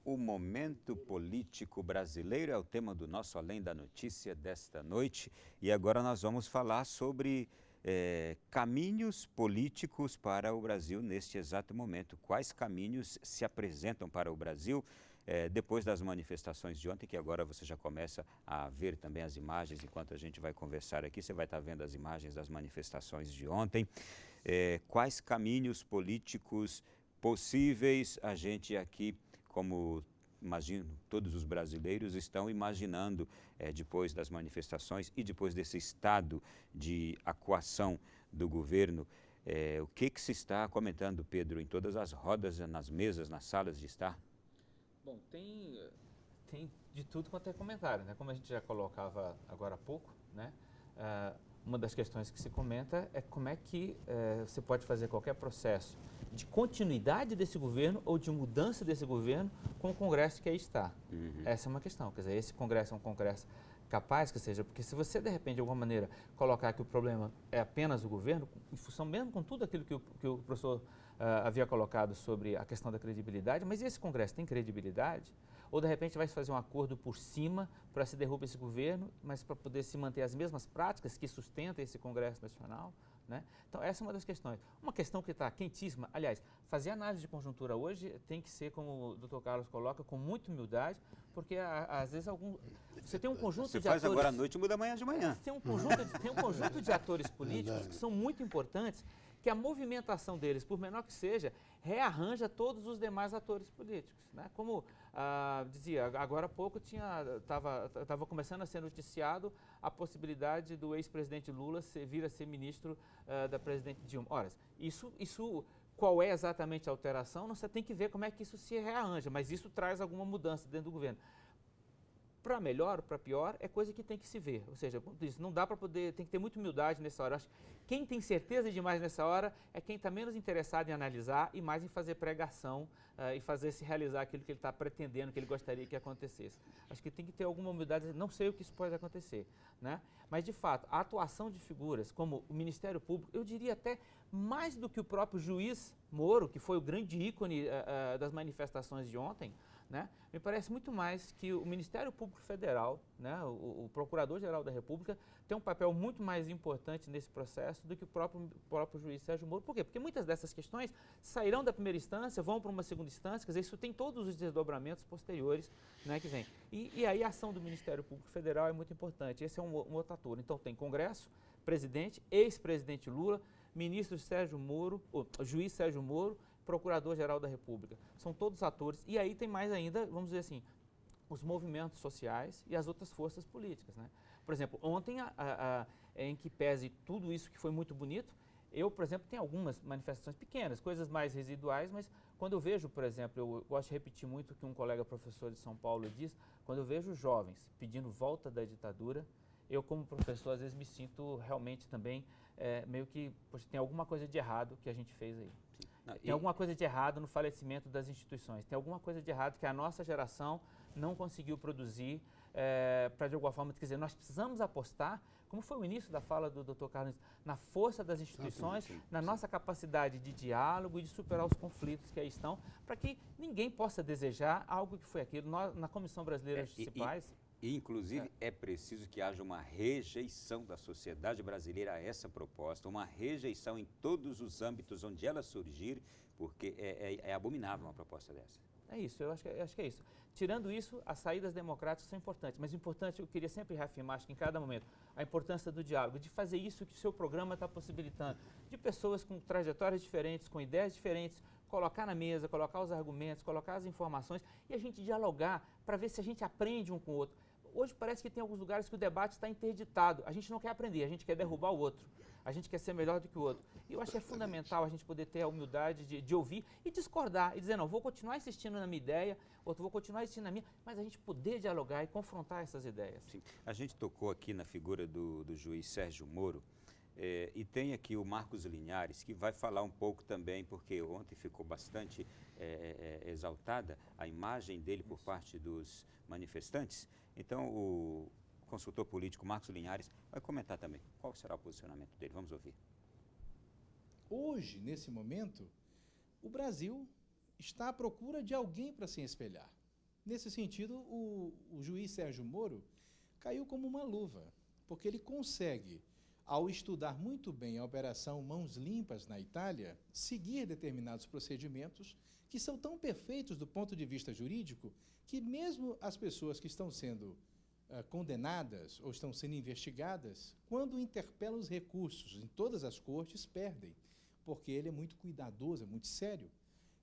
O momento político brasileiro é o tema do nosso Além da Notícia desta noite. E agora nós vamos falar sobre caminhos políticos para o Brasil neste exato momento. Quais caminhos se apresentam para o Brasil depois das manifestações de ontem, que agora você já começa a ver também as imagens. Enquanto a gente vai conversar aqui, você vai estar vendo as imagens das manifestações de ontem. Quais caminhos políticos possíveis a gente aqui, como imagino todos os brasileiros estão imaginando depois das manifestações e depois desse estado de acuação do governo, o que se está comentando, Pedro, em todas as rodas, nas mesas, nas salas de estar? Bom, tem de tudo quanto é comentário, né? Como a gente já colocava agora há pouco, né? Uma das questões que se comenta é como é que você pode fazer qualquer processo de continuidade desse governo ou de mudança desse governo com o Congresso que aí está. Uhum. Essa é uma questão, quer dizer, esse Congresso é um Congresso capaz que seja, porque se você de repente de alguma maneira colocar que o problema é apenas o governo, em função mesmo com tudo aquilo que o professor havia colocado sobre a questão da credibilidade, mas esse Congresso tem credibilidade? Ou de repente vai se fazer um acordo por cima para se derrubar esse governo, mas para poder se manter as mesmas práticas que sustentam esse Congresso Nacional? Né? Então essa é uma das questões. Uma questão que está quentíssima, aliás, fazer análise de conjuntura hoje tem que ser, como o Dr. Carlos coloca, com muita humildade, porque às vezes você tem um conjunto de atores... Você faz agora à noite e muda amanhã de manhã. Tem um conjunto de atores políticos que são muito importantes, que a movimentação deles, por menor que seja, rearranja todos os demais atores políticos. Né? Como dizia, agora há pouco estava começando a ser noticiado a possibilidade do ex-presidente Lula vir a ser ministro da presidente Dilma. Ora, isso qual é exatamente a alteração? Você tem que ver como é que isso se rearranja, mas isso traz alguma mudança dentro do governo. Para melhor ou para pior, é coisa que tem que se ver. Ou seja, não dá para poder, tem que ter muita humildade nessa hora. Acho que quem tem certeza demais nessa hora é quem está menos interessado em analisar e mais em fazer pregação e fazer se realizar aquilo que ele está pretendendo, que ele gostaria que acontecesse. Acho que tem que ter alguma humildade, não sei o que isso pode acontecer. Né? Mas, de fato, a atuação de figuras como o Ministério Público, eu diria até mais do que o próprio juiz Moro, que foi o grande ícone das manifestações de ontem, né? Me parece muito mais que o Ministério Público Federal, né, o Procurador-Geral da República, tem um papel muito mais importante nesse processo do que o próprio juiz Sérgio Moro. Por quê? Porque muitas dessas questões sairão da primeira instância, vão para uma segunda instância, quer dizer, isso tem todos os desdobramentos posteriores, né, que vem. E aí a ação do Ministério Público Federal é muito importante. Esse é um outro ator. Então tem Congresso, presidente, ex-presidente Lula, ministro Sérgio Moro, juiz Sérgio Moro, Procurador-Geral da República. São todos atores. E aí tem mais ainda, vamos dizer assim, os movimentos sociais e as outras forças políticas. Né? Por exemplo, ontem, em que pese tudo isso que foi muito bonito, eu, por exemplo, tenho algumas manifestações pequenas, coisas mais residuais, mas quando eu vejo, por exemplo, eu gosto de repetir muito o que um colega professor de São Paulo diz, quando eu vejo jovens pedindo volta da ditadura, eu, como professor, às vezes me sinto realmente também meio que, poxa, tem alguma coisa de errado que a gente fez aí. Tem alguma coisa de errado no falecimento das instituições. Tem alguma coisa de errado que a nossa geração não conseguiu produzir para, de alguma forma, quer dizer, nós precisamos apostar, como foi o início da fala do Dr. Carlos, na força das instituições, na nossa capacidade de diálogo e de superar os conflitos que aí estão, para que ninguém possa desejar algo que foi aquilo. Nós, na Comissão Brasileira de Justiça e Paz... E, inclusive, é preciso que haja uma rejeição da sociedade brasileira a essa proposta, uma rejeição em todos os âmbitos onde ela surgir, porque é abominável uma proposta dessa. É isso, eu acho que é isso. Tirando isso, as saídas democráticas são importantes, mas o importante, eu queria sempre reafirmar, acho que em cada momento, a importância do diálogo, de fazer isso que o seu programa está possibilitando, de pessoas com trajetórias diferentes, com ideias diferentes, colocar na mesa, colocar os argumentos, colocar as informações e a gente dialogar para ver se a gente aprende um com o outro. Hoje parece que tem alguns lugares que o debate está interditado. A gente não quer aprender, a gente quer derrubar o outro. A gente quer ser melhor do que o outro. E eu acho que é fundamental a gente poder ter a humildade de ouvir e discordar. E dizer, não, vou continuar insistindo na minha ideia, outro vou continuar insistindo na minha, mas a gente poder dialogar e confrontar essas ideias. Sim. A gente tocou aqui na figura do juiz Sérgio Moro. E tem aqui o Marcos Linhares, que vai falar um pouco também, porque ontem ficou bastante exaltada a imagem dele por parte dos manifestantes. Então, o consultor político Marcos Linhares vai comentar também qual será o posicionamento dele. Vamos ouvir. Hoje, nesse momento, o Brasil está à procura de alguém para se espelhar. Nesse sentido, o juiz Sérgio Moro caiu como uma luva, porque ele consegue, ao estudar muito bem a Operação Mãos Limpas na Itália, seguir determinados procedimentos que são tão perfeitos do ponto de vista jurídico que mesmo as pessoas que estão sendo condenadas ou estão sendo investigadas, quando interpelam os recursos em todas as cortes, perdem, porque ele é muito cuidadoso, é muito sério.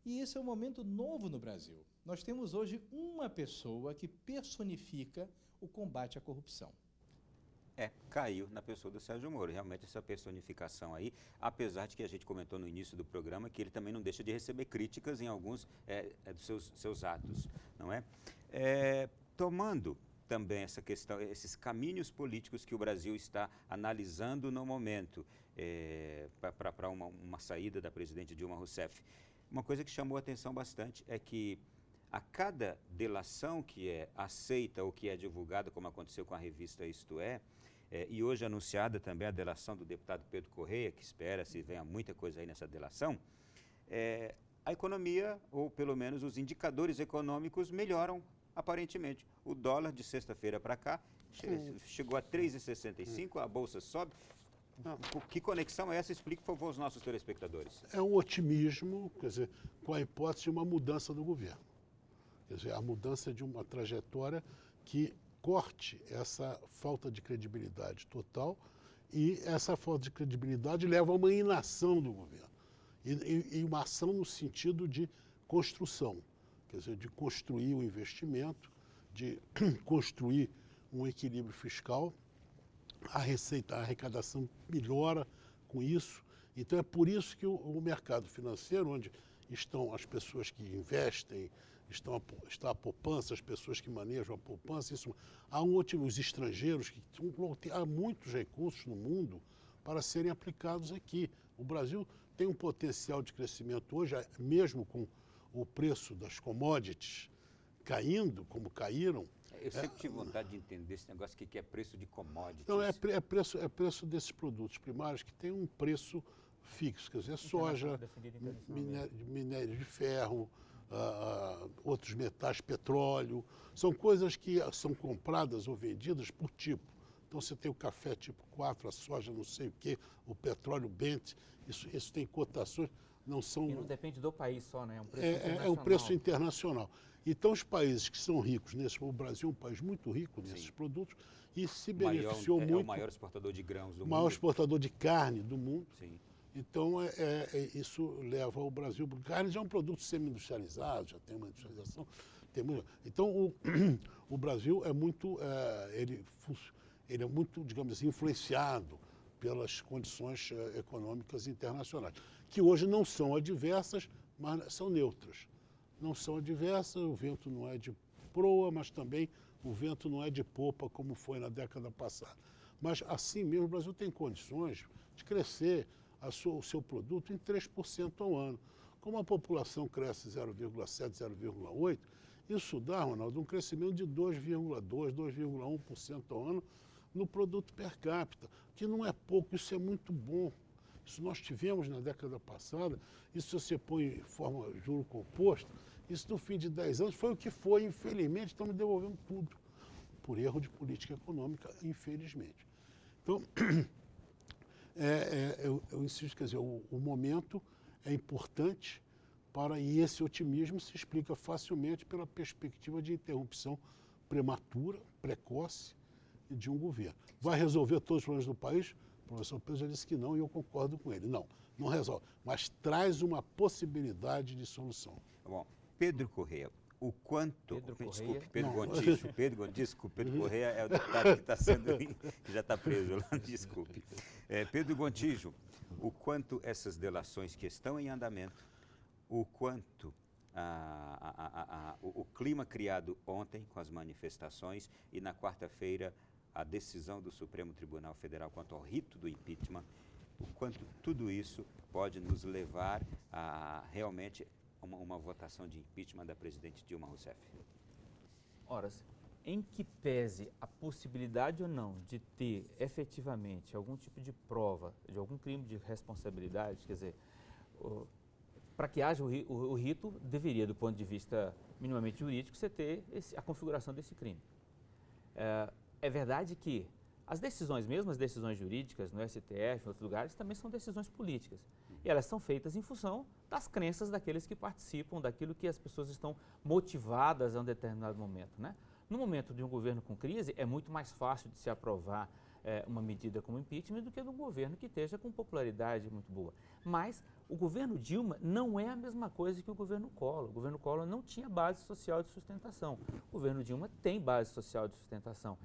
E esse é um momento novo no Brasil. Nós temos hoje uma pessoa que personifica o combate à corrupção. Caiu na pessoa do Sérgio Moro. Realmente essa personificação aí, apesar de que a gente comentou no início do programa que ele também não deixa de receber críticas em alguns dos seus atos, não é? Tomando também essa questão, esses caminhos políticos que o Brasil está analisando no momento para uma saída da presidente Dilma Rousseff. Uma coisa que chamou a atenção bastante é que a cada delação que é aceita ou que é divulgada, como aconteceu com a revista Isto É, e hoje anunciada também a delação do deputado Pedro Correia, que espera-se venha muita coisa aí nessa delação, a economia, ou pelo menos os indicadores econômicos, melhoram aparentemente. O dólar de sexta-feira para cá chegou a 3,65, a bolsa sobe. Que conexão é essa? Explique, por favor, aos nossos telespectadores. É um otimismo, quer dizer, com a hipótese de uma mudança do governo. Quer dizer, a mudança de uma trajetória que corte essa falta de credibilidade total, e essa falta de credibilidade leva a uma inação do governo. E uma ação no sentido de construção, quer dizer, de construir o investimento, de construir um equilíbrio fiscal. A arrecadação melhora com isso. Então é por isso que o mercado financeiro, onde estão as pessoas que investem, está a poupança, as pessoas que manejam a poupança, os estrangeiros, há muitos recursos no mundo para serem aplicados aqui. O Brasil tem um potencial de crescimento hoje, mesmo com o preço das commodities caindo, como caíram. Eu sempre tive vontade de entender esse negócio que é preço de commodities. Não, é preço desses produtos primários que tem um preço fixo, quer dizer, soja, minério de ferro, outros metais, petróleo. São coisas que são compradas ou vendidas por tipo. Então você tem o café tipo 4, a soja não sei o quê, o petróleo Brent, isso tem cotações, não são... E não depende do país só, né? É um preço internacional. Então, os países que são ricos o Brasil é um país muito rico nesses produtos e se beneficiou muito. É o maior exportador de grãos do mundo. O maior exportador de carne do mundo. Sim. Então, isso leva o Brasil... Carne já é um produto semi-industrializado, já tem uma industrialização. Então, o Brasil é muito... ele é muito, digamos assim, influenciado pelas condições econômicas internacionais, que hoje não são adversas, mas são neutras. Não são adversas, o vento não é de proa, mas também o vento não é de popa, como foi na década passada. Mas, assim mesmo, o Brasil tem condições de crescer o seu produto em 3% ao ano. Como a população cresce 0,7%, 0,8%, isso dá, Ronaldo, um crescimento de 2,2%, 2,1% ao ano no produto per capita, que não é pouco, isso é muito bom. Isso nós tivemos na década passada, isso você põe em forma de juro composto, isso no fim de 10 anos foi o que foi, infelizmente, estamos devolvendo tudo, por erro de política econômica, infelizmente. Então, eu insisto, quer dizer, o momento é importante e esse otimismo se explica facilmente pela perspectiva de interrupção prematura, precoce de um governo. Vai resolver todos os problemas do país? O professor Pedro já disse que não e eu concordo com ele. Não resolve, mas traz uma possibilidade de solução. Bom, Pedro Correia, o quanto... Desculpe, Pedro Gontijo. Pedro Correia é o deputado que está sendo... que já está preso lá, desculpe. Pedro Gontijo, o quanto essas delações que estão em andamento, o quanto o clima criado ontem com as manifestações e na quarta-feira a decisão do Supremo Tribunal Federal quanto ao rito do impeachment, o quanto tudo isso pode nos levar a realmente uma votação de impeachment da presidente Dilma Rousseff. Ora, em que pese a possibilidade ou não de ter efetivamente algum tipo de prova de algum crime de responsabilidade, quer dizer, para que haja o rito, deveria, do ponto de vista minimamente jurídico, você ter a configuração desse crime. É verdade que as decisões, mesmo as decisões jurídicas, no STF, em outros lugares, também são decisões políticas. E elas são feitas em função das crenças daqueles que participam, daquilo que as pessoas estão motivadas a um determinado momento, né? No momento de um governo com crise, é muito mais fácil de se aprovar uma medida como impeachment do que de um governo que esteja com popularidade muito boa. Mas o governo Dilma não é a mesma coisa que o governo Collor. O governo Collor não tinha base social de sustentação. O governo Dilma tem base social de sustentação.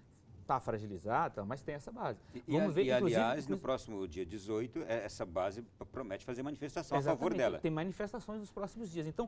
Está fragilizada, mas tem essa base. Vamos ver, aliás, no próximo dia 18, essa base promete fazer manifestação a favor dela. Tem manifestações nos próximos dias. Então,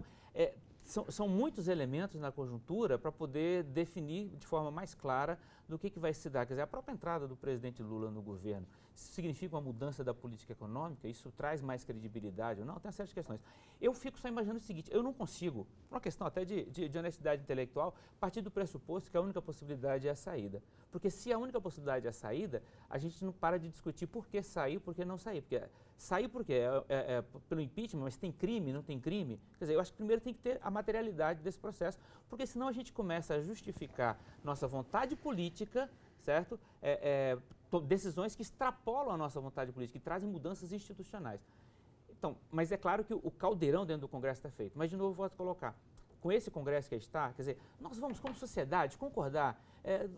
são muitos elementos na conjuntura para poder definir de forma mais clara do que vai se dar. Quer dizer, a própria entrada do presidente Lula no governo, isso significa uma mudança da política econômica? Isso traz mais credibilidade ou não? Tem uma série de questões. Eu fico só imaginando o seguinte, eu não consigo, por uma questão até de honestidade intelectual, partir do pressuposto que a única possibilidade é a saída. Porque se a única possibilidade é a saída, a gente não para de discutir por que sair, por que não sair. Porque sair por quê? Pelo impeachment, mas tem crime, não tem crime? Quer dizer, eu acho que primeiro tem que ter a materialidade desse processo, porque senão a gente começa a justificar nossa vontade política, certo? Decisões que extrapolam a nossa vontade política, que trazem mudanças institucionais. Então, mas é claro que o caldeirão dentro do Congresso está feito. Mas, de novo, vou colocar, com esse Congresso que está, quer dizer, nós vamos, como sociedade, concordar.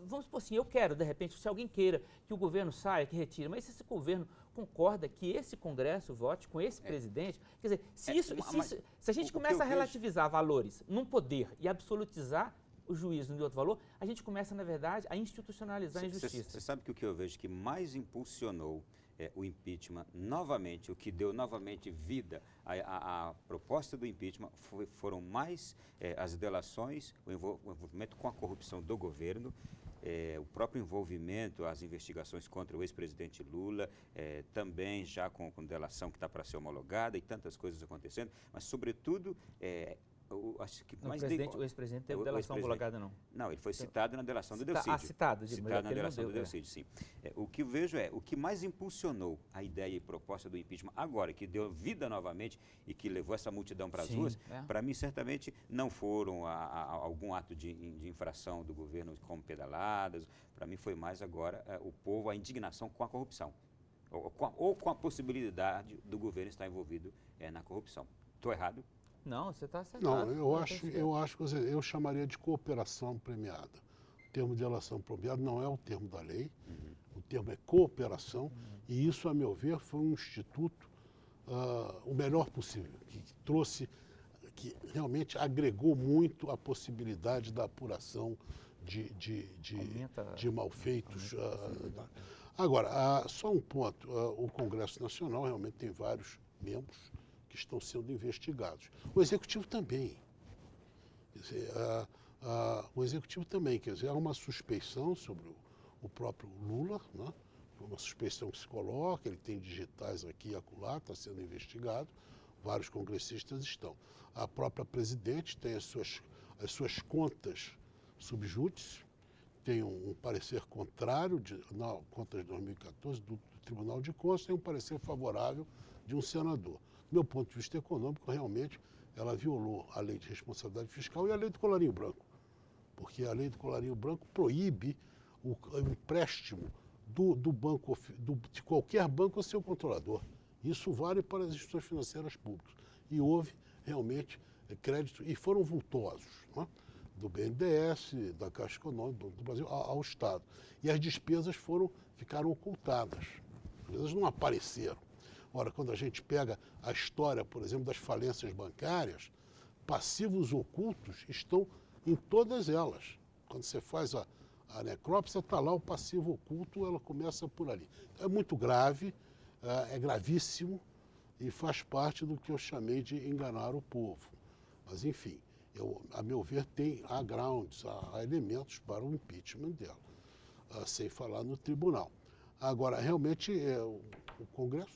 Vamos supor assim, eu quero, de repente, se alguém queira que o governo saia, que retire, mas se esse governo concorda que esse Congresso vote com esse presidente, quer dizer, se a gente começa a relativizar valores num poder e absolutizar o juízo no outro valor, a gente começa, na verdade, a institucionalizar a injustiça. Você sabe que o que eu vejo que mais impulsionou o impeachment novamente, o que deu novamente vida à proposta do impeachment foram mais as delações, o envolvimento com a corrupção do governo, o próprio envolvimento, as investigações contra o ex-presidente Lula, também já com delação que está para ser homologada e tantas coisas acontecendo, mas sobretudo acho que mais o ex-presidente teve delação homologada, não? Não, ele foi citado na delação do Delcídio. Citado na delação do Delcídio, sim. O que eu vejo o que mais impulsionou a ideia e proposta do impeachment agora, que deu vida novamente e que levou essa multidão para as ruas, para mim, certamente, não foram algum ato de infração do governo como pedaladas, para mim foi mais agora o povo, a indignação com a corrupção, ou com a possibilidade do governo estar envolvido na corrupção. Estou errado? Não, você está acertado. Não, eu chamaria de cooperação premiada. O termo de delação premiada não é o termo da lei, o termo é cooperação, e isso, a meu ver, foi um instituto o melhor possível, que realmente agregou muito a possibilidade da apuração de malfeitos. Agora, só um ponto, o Congresso Nacional realmente tem vários membros que estão sendo investigados. O Executivo também. Quer dizer, o Executivo também, quer dizer, há uma suspeição sobre o próprio Lula, né? Uma suspeição que se coloca, ele tem digitais aqui e acolá, está sendo investigado, vários congressistas estão. A própria presidente tem as suas contas sub júdice, tem um parecer contrário, na contas de 2014, do Tribunal de Contas, tem um parecer favorável de um senador. Do meu ponto de vista econômico, realmente, ela violou a lei de responsabilidade fiscal e a lei do colarinho branco, porque a lei do colarinho branco proíbe o empréstimo do banco, de qualquer banco ao seu controlador. Isso vale para as instituições financeiras públicas. E houve realmente crédito, e foram vultosos, né? Do BNDES, da Caixa Econômica do Brasil ao Estado. E as despesas ficaram ocultadas. As despesas não apareceram. Ora, quando a gente pega a história, por exemplo, das falências bancárias, passivos ocultos estão em todas elas. Quando você faz a necrópsia, está lá o passivo oculto, ela começa por ali. É muito grave, é gravíssimo e faz parte do que eu chamei de enganar o povo. Mas, enfim, a meu ver, há grounds, há elementos para o impeachment dela, sem falar no tribunal. Agora, realmente, o Congresso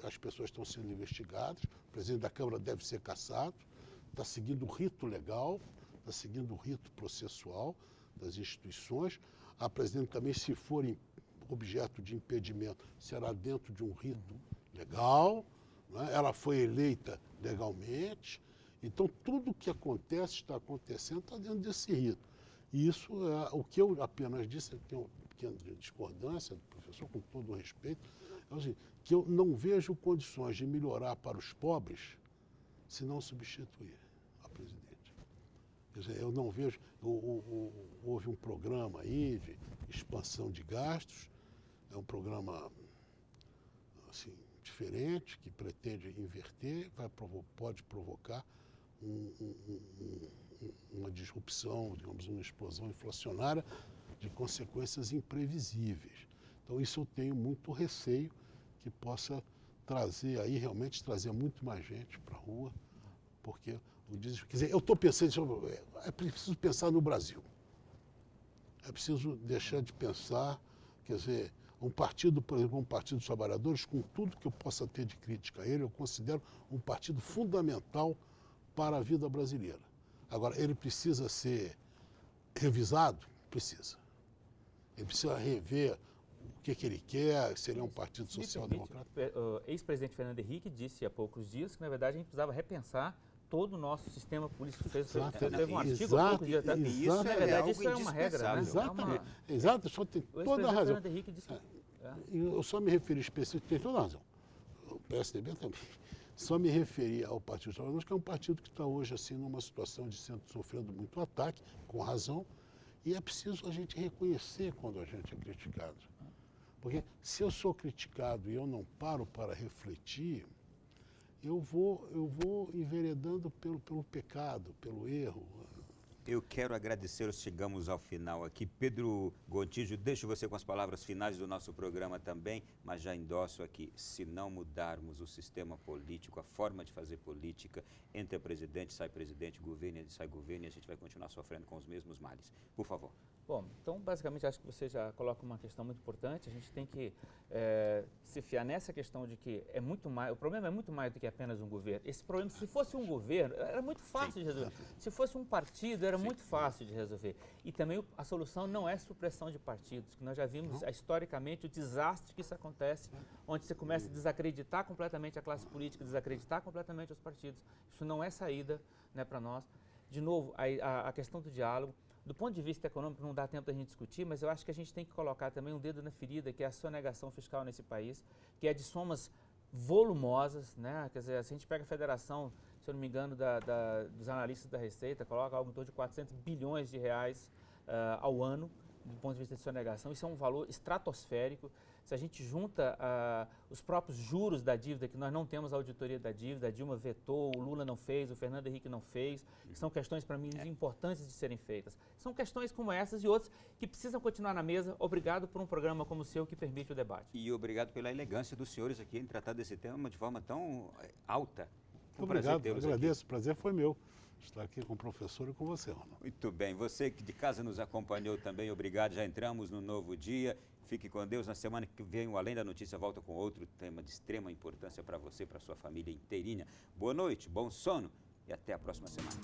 as pessoas estão sendo investigadas, o presidente da Câmara deve ser cassado, está seguindo o rito legal, está seguindo o rito processual das instituições. A presidente também, se for objeto de impedimento, será dentro de um rito legal, né? Ela foi eleita legalmente. Então, tudo o que acontece, está acontecendo, está dentro desse rito. E isso é o que eu apenas disse, que é uma pequena discordância do professor, com todo o respeito, é assim, que eu não vejo condições de melhorar para os pobres se não substituir a presidente. Quer dizer, eu não vejo... Houve um programa aí de expansão de gastos, é um programa assim, diferente, que pretende inverter, pode provocar uma disrupção, digamos, uma explosão inflacionária de consequências imprevisíveis. Então, isso eu tenho muito receio que possa trazer aí, realmente trazer muito mais gente para a rua, porque o desespero... Quer dizer, eu estou pensando, é preciso pensar no Brasil. É preciso deixar de pensar, quer dizer, um partido, por exemplo, um partido dos trabalhadores, com tudo que eu possa ter de crítica a ele, eu considero um partido fundamental para a vida brasileira. Agora, ele precisa ser revisado? Precisa. Ele precisa rever o que ele quer, se ele é um partido social-democrata. O ex-presidente Fernando Henrique disse há poucos dias que, na verdade, a gente precisava repensar todo o nosso sistema político. Teve um artigo há poucos dias atrás. Isso, na verdade, isso é uma regra, né? Exatamente. Exato, só tem toda a razão. Fernando Henrique disse que... Eu só me referi especificamente, tem toda a razão. O PSDB também. Só me referi ao Partido dos Trabalhadores, que é um partido que está hoje assim numa situação de sofrendo muito ataque, com razão, e é preciso a gente reconhecer quando a gente é criticado. Porque se eu sou criticado e eu não paro para refletir, eu vou enveredando pelo pecado, pelo erro. Eu quero agradecer, chegamos ao final aqui. Pedro Gontijo, deixo você com as palavras finais do nosso programa também, mas já endosso aqui, se não mudarmos o sistema político, a forma de fazer política, entra presidente, sai governo, sai governo, e a gente vai continuar sofrendo com os mesmos males. Por favor. Bom, então basicamente acho que você já coloca uma questão muito importante. A gente tem que se fiar nessa questão de que é muito mais, o problema é muito mais do que apenas um governo. Esse problema, se fosse um governo, era muito fácil de resolver. Se fosse um partido, era muito fácil de resolver. E também a solução não é supressão de partidos, que nós já vimos historicamente o desastre que isso acontece, onde você começa a desacreditar completamente a classe política, desacreditar completamente os partidos. Isso não é saída, né, para nós. De novo, a questão do diálogo. Do ponto de vista econômico, não dá tempo da gente discutir, mas eu acho que a gente tem que colocar também um dedo na ferida, que é a sonegação fiscal nesse país, que é de somas volumosas, né? Quer dizer, se a gente pega a federação, se eu não me engano, dos analistas da Receita, coloca algo em torno de 400 bilhões de reais ao ano, do ponto de vista de sonegação. Isso é um valor estratosférico. Se a gente junta os próprios juros da dívida, que nós não temos a auditoria da dívida, a Dilma vetou, o Lula não fez, o Fernando Henrique não fez, que são questões, para mim, importantes de serem feitas. São questões como essas e outras que precisam continuar na mesa. Obrigado por um programa como o seu que permite o debate. E obrigado pela elegância dos senhores aqui em tratar desse tema de forma tão alta. Obrigado, agradeço. O prazer foi meu estar aqui com o professor e com você, Ronaldo. Muito bem. Você que de casa nos acompanhou também, obrigado. Já entramos no novo dia. Fique com Deus. Na semana que vem, o Além da Notícia volta com outro tema de extrema importância para você, para sua família inteirinha. Boa noite, bom sono e até a próxima semana.